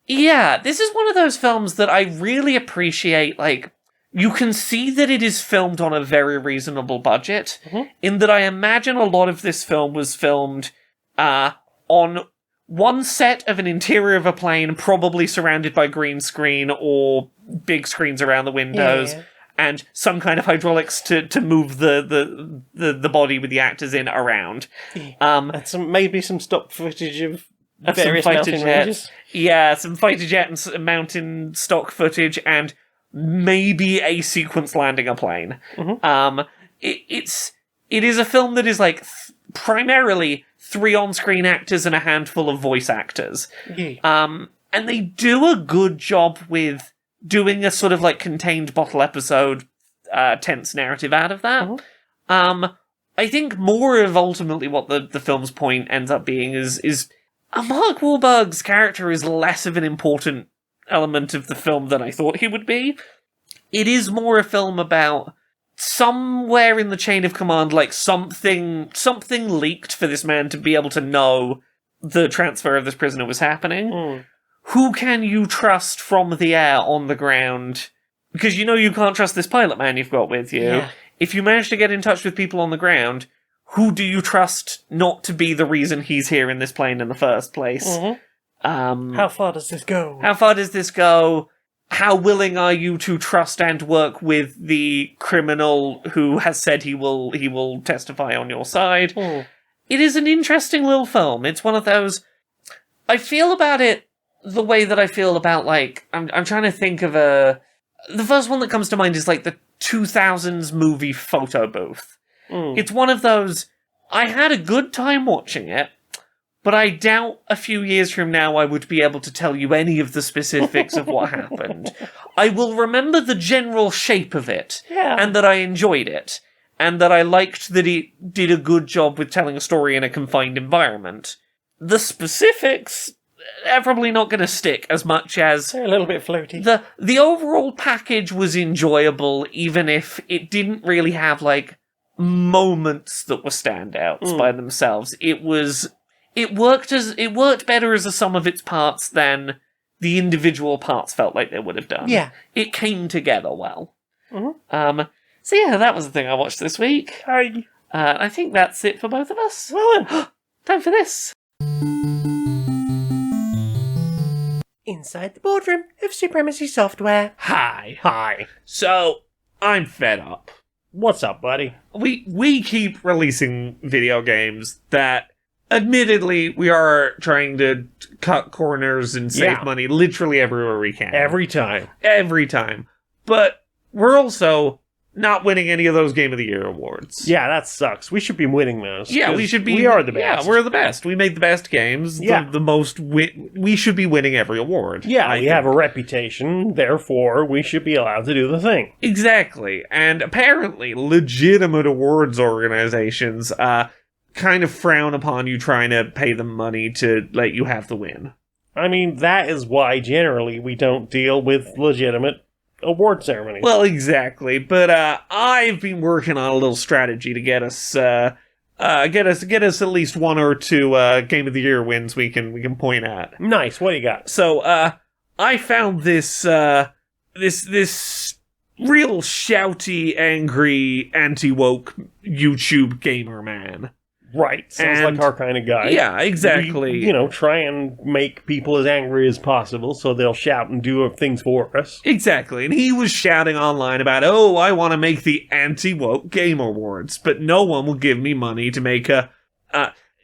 Yeah, this is one of those films that I really appreciate. Like, you can see that it is filmed on a very reasonable budget, in that I imagine a lot of this film was filmed on one set of an interior of a plane, probably surrounded by green screen or big screens around the windows, and some kind of hydraulics to move the body with the actors in around. And maybe some stock footage of various mountain ranges. Yeah, some fighter jet and mountain stock footage, and maybe a sequence landing a plane. It is a film that is like primarily 3 on-screen actors and a handful of voice actors. And they do a good job with doing a sort of like contained bottle episode tense narrative out of that. I think more of ultimately what the film's point ends up being is Mark Wahlberg's character is less of an important element of the film than I thought he would be. It is more a film about somewhere in the chain of command, like something leaked for this man to be able to know the transfer of this prisoner was happening. Who can you trust from the air on the ground? Because you know you can't trust this pilot man you've got with you. Yeah. If you manage to get in touch with people on the ground, who do you trust not to be the reason he's here in this plane in the first place? How far does this go? How willing are you to trust and work with the criminal who has said he will testify on your side? It is an interesting little film. It's one of those... I feel about it the way that I feel about, like... I'm trying to think of a... The first one that comes to mind is, like, the 2000s movie Photo Booth. It's one of those, I had a good time watching it, but I doubt a few years from now I would be able to tell you any of the specifics of what happened. I will remember the general shape of it, and that I enjoyed it, and that I liked that it did a good job with telling a story in a confined environment. The specifics are probably not going to stick as much as... They're a little bit floaty. The overall package was enjoyable, even if it didn't really have, like, moments that were standouts by themselves. It worked better as a sum of its parts than the individual parts felt like they would have done. Yeah. It came together well. So yeah, that was the thing I watched this week. I think that's it for both of us. Well then. Time for this. Inside the boardroom of Supremacy Software. Hi. So, I'm fed up. What's up, buddy? We keep releasing video games that, admittedly, we are trying to cut corners and save money literally everywhere we can. Every time. But we're also not winning any of those Game of the Year awards. Yeah, that sucks. We should be winning those. Yeah, we should be. We are the best. Yeah, we're the best. We made the best games. Yeah. The most... We should be winning every award. Yeah, we have a reputation, therefore we should be allowed to do the thing. Exactly. And apparently, legitimate awards organizations kind of frown upon you trying to pay them money to let you have the win. I mean, that is why generally we don't deal with legitimate award ceremonies. Well, exactly. But I've been working on a little strategy to get us at least one or two Game of the Year wins we can point at. Nice. What do you got? So I found this this real shouty, angry, anti-woke YouTube gamer man. Right, sounds like our kind of guy. Yeah, exactly. We, try and make people as angry as possible so they'll shout and do things for us. Exactly, and he was shouting online about, oh, I want to make the Anti-Woke Game Awards, but no one will give me money to make a...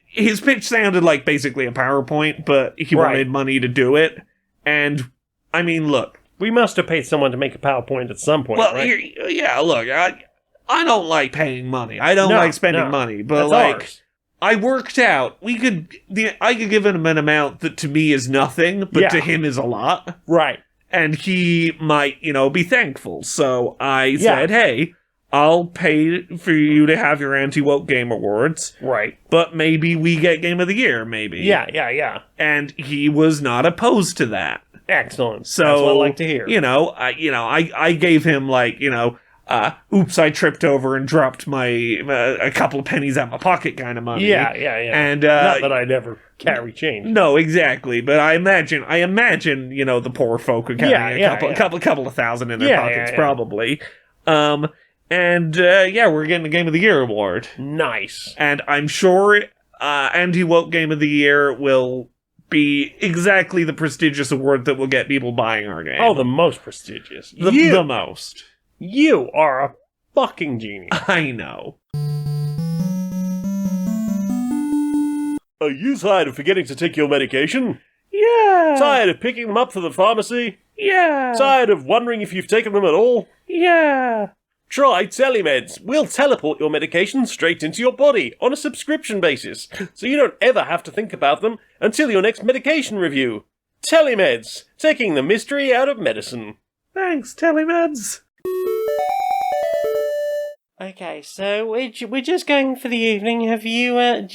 his pitch sounded like basically a PowerPoint, but he wanted money to do it, and, I mean, look. We must have paid someone to make a PowerPoint at some point, right? Yeah, look, I don't like paying money. I don't like spending money, but that's ours. I worked out I could give him an amount that to me is nothing, but to him is a lot. Right. And he might, be thankful. So I said, hey, I'll pay for you to have your Anti-Woke Game Awards. Right. But maybe we get Game of the Year, maybe. Yeah. And he was not opposed to that. Excellent. So, that's what I like to hear. I gave him oops, I tripped over and dropped a couple of pennies out my pocket kind of money. Yeah. And not that I never carry change. No, exactly. But I imagine, the poor folk are carrying a couple of thousand in their pockets, probably. We're getting the Game of the Year award. Nice. And I'm sure Anti-Woke Game of the Year will be exactly the prestigious award that will get people buying our game. Oh, the most prestigious. The most. You are a fucking genius. I know. Are you tired of forgetting to take your medication? Yeah. Tired of picking them up for the pharmacy? Yeah. Tired of wondering if you've taken them at all? Yeah. Try Telemeds. We'll teleport your medication straight into your body on a subscription basis, so you don't ever have to think about them until your next medication review. Telemeds, taking the mystery out of medicine. Thanks, Telemeds. Okay, so we're just going for the evening. Have you, what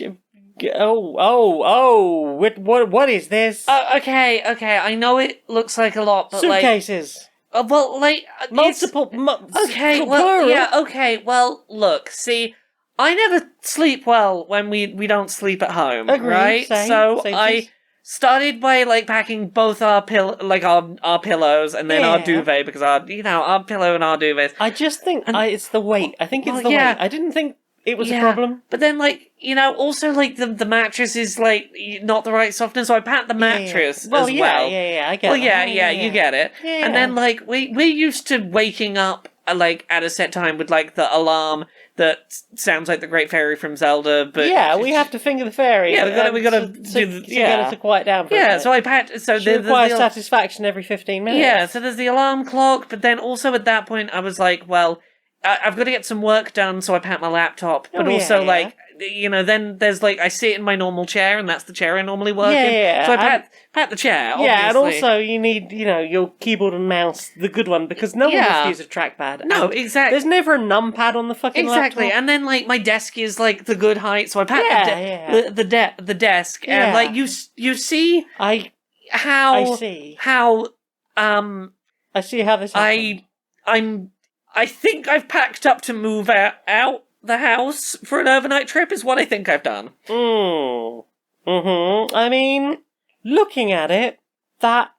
is this? Okay, I know it looks like a lot, but Suitcases. Multiple. Okay, well, look, see, I never sleep well when we don't sleep at home, Agreed, right? same, so same I started by, packing both our pillows and then our duvet, because our pillow and our duvets. I just think it's the weight. I think it's the weight. I didn't think it was a problem. But then, also, the mattress is, not the right softness, so I pat the mattress as well. Yeah, I get it. You get it. Yeah. And then, we're used to waking up, at a set time with, the alarm that sounds like the Great Fairy from Zelda, but... Yeah, we have to finger the fairy. Yeah, we gotta get it to quiet down for a minute. So I pat... So she requires satisfaction every 15 minutes. Yeah, so there's the alarm clock, but then also at that point I was like, well... I've got to get some work done, so I pat my laptop. But then there's I sit in my normal chair, and that's the chair I normally work in. So I pat the chair, obviously. Yeah, and also you need, your keyboard and mouse, the good one, because no one wants to use a trackpad. No, exactly. There's never a numpad on the fucking laptop. And then, my desk is, the good height, so I pat the desk, and, you see I see how this happens. I think I've packed up to move out the house for an overnight trip is what I think I've done. I mean, looking at it, that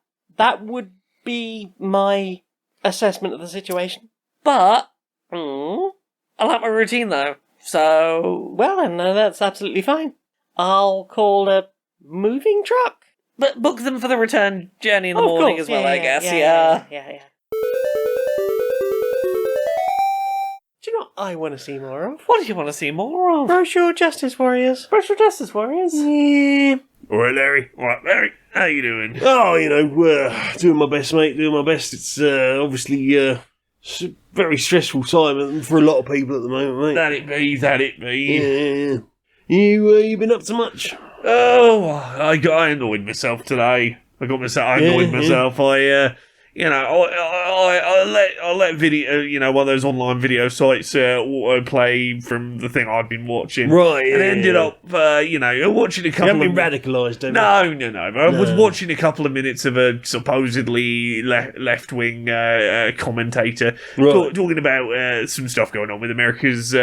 would be my assessment of the situation. But I like my routine though. So well, then that's absolutely fine. I'll call a moving truck. But book them for the return journey in the morning as well, I guess. Yeah. Do you know what I want to see more of? What do you want to see more of? Social Justice Warriors. Yeah. Alright, Larry. How you doing? Oh, doing my best, mate. Doing my best. It's obviously a very stressful time for a lot of people at the moment, mate. That it be. Yeah. You been up to much? Oh, I annoyed myself today. I annoyed myself. I'll let video, one of those online video sites autoplay from the thing I've been watching. Right, and ended up, watching a couple of... You haven't been radicalised, have you? No. I was watching a couple of minutes of a supposedly left-wing commentator talking about some stuff going on with America's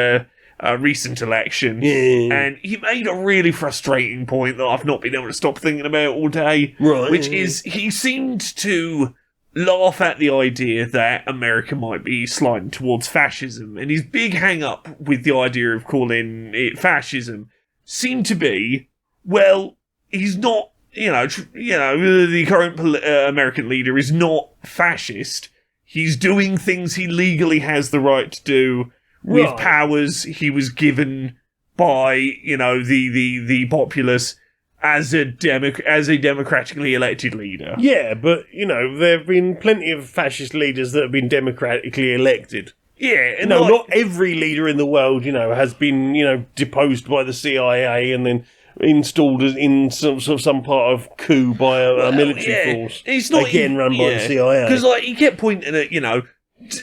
recent election. Yeah. And he made a really frustrating point that I've not been able to stop thinking about all day. Right. Which is, he seemed to laugh at the idea that America might be sliding towards fascism, and his big hang-up with the idea of calling it fascism seem to be, well, he's not, the current American leader is not fascist. He's doing things he legally has the right to do with powers he was given by, the populace as a democratically elected leader. Yeah, but, there have been plenty of fascist leaders that have been democratically elected. Yeah. And not every leader in the world, has been, deposed by the CIA and then installed in some part of coup by a military force. It's not run by the CIA. Because, he kept pointing at,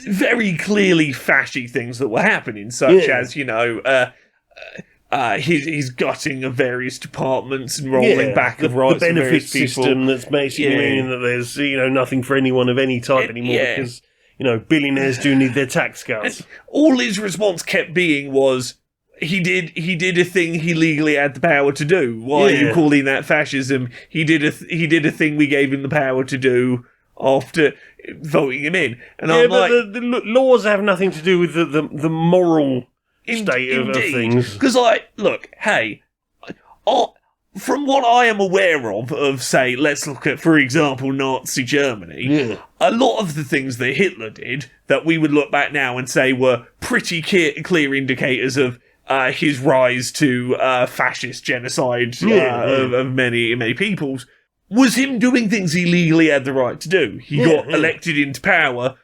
very clearly fashy things that were happening, such as, he's gutting of various departments and rolling back of rights. The benefit of people. system that's basically meaning that there's, nothing for anyone of any type anymore because, billionaires do need their tax cuts. All his response kept being was, he did a thing he legally had the power to do. Why are you calling that fascism? He did a thing we gave him the power to do after voting him in. And I'm but like, the laws have nothing to do with the moral state of things. Because, look, hey, from what I am aware of, say, let's look at, for example, Nazi Germany, a lot of the things that Hitler did that we would look back now and say were pretty clear indicators of his rise to fascist genocide of many peoples, was him doing things he legally had the right to do. He got elected into power,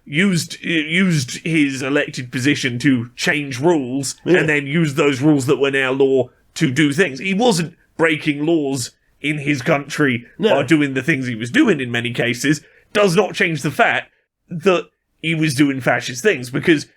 used his elected position to change rules, and then used those rules that were now law to do things. He wasn't breaking laws in hhis country by doing the things he was doing in many cases. Does not change the fact that he was doing fascist things, because,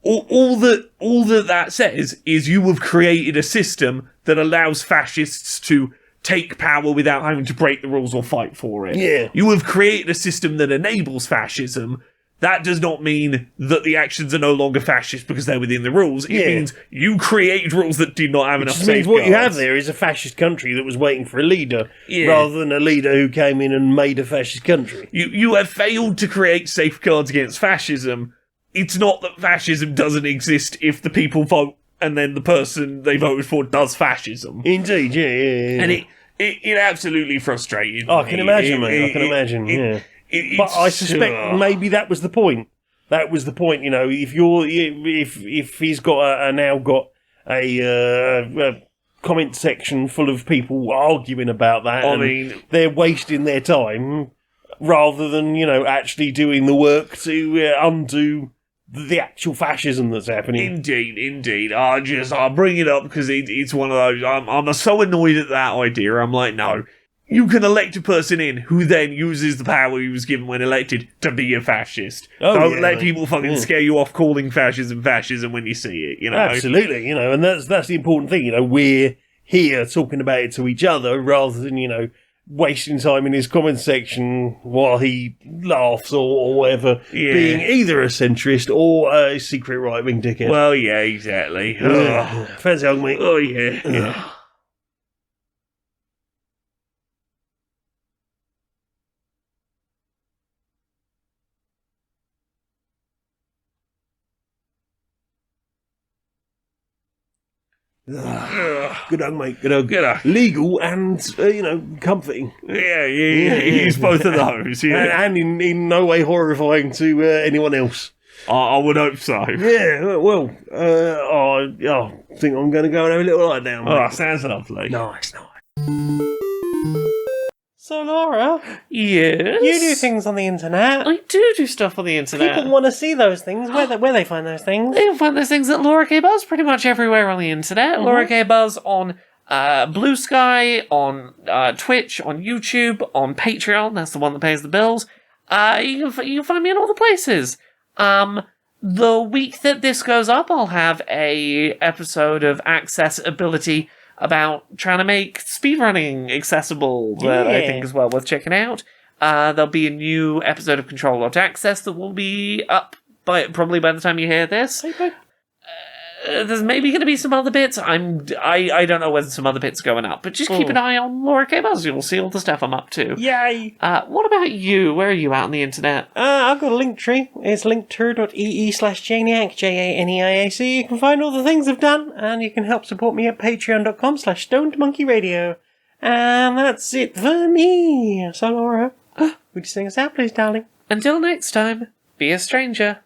all that says is you have created a system that allows fascists to take power without having to break the rules or fight for it. Yeah. You have created a system that enables fascism. That does not mean that the actions are no longer fascist because they're within the rules. It means you created rules that did not have enough safeguards. What you have there is a fascist country that was waiting for a leader, rather than a leader who came in and made a fascist country. You have failed to create safeguards against fascism. It's not that fascism doesn't exist if the people vote and then the person they voted for does fascism. Indeed, yeah. And it absolutely frustrated me. I can imagine, mate. I can imagine, but I suspect maybe that was the point. That was the point, if he's got now got a comment section full of people arguing about that. I mean, they're wasting their time rather than, actually doing the work to undo the actual fascism that's happening. Indeed. I'll bring it up because it's one of those. I'm so annoyed at that idea. I'm like, no. You can elect a person in who then uses the power he was given when elected to be a fascist. Don't let people fucking scare you off calling fascism when you see it, Absolutely, and that's the important thing, we're here talking about it to each other rather than, wasting time in his comment section while he laughs or whatever, being either a centrist or a secret right-wing dickhead. Well, yeah, exactly. Fancy hug, mate. Oh, yeah. Good hug, mate. Good hug. Legal and, comforting. Yeah, he's both of those. Yeah. And in no way horrifying to anyone else. I would hope so. Yeah, well, I think I'm going to go and have a little lie down, mate. Oh, sounds lovely. Nice. So, Laura, yes, you do things on the internet. I do stuff on the internet. People want to see those things. Where they find those things? They find those things at Laura K. Buzz pretty much everywhere on the internet. Mm-hmm. Laura K. Buzz on Blue Sky, on Twitch, on YouTube, on Patreon. That's the one that pays the bills. You can find me in all the places. The week that this goes up, I'll have a episode of Accessibility about trying to make speedrunning accessible that I think is well worth checking out. There'll be a new episode of Control Alt Access that will be up probably by the time you hear this. there's maybe going to be some other bits. I don't know whether some other bits are going up, but just keep an eye on Laura K. Buzz. You'll see all the stuff I'm up to. Yay! What about you? Where are you out on the internet? I've got a link tree. It's linktree.ee/Janiac, Janiac. You can find all the things I've done, and you can help support me at patreon.com/stonedmonkeyradio. And that's it for me. So, Laura, would you sing us out, please, darling? Until next time, be a stranger.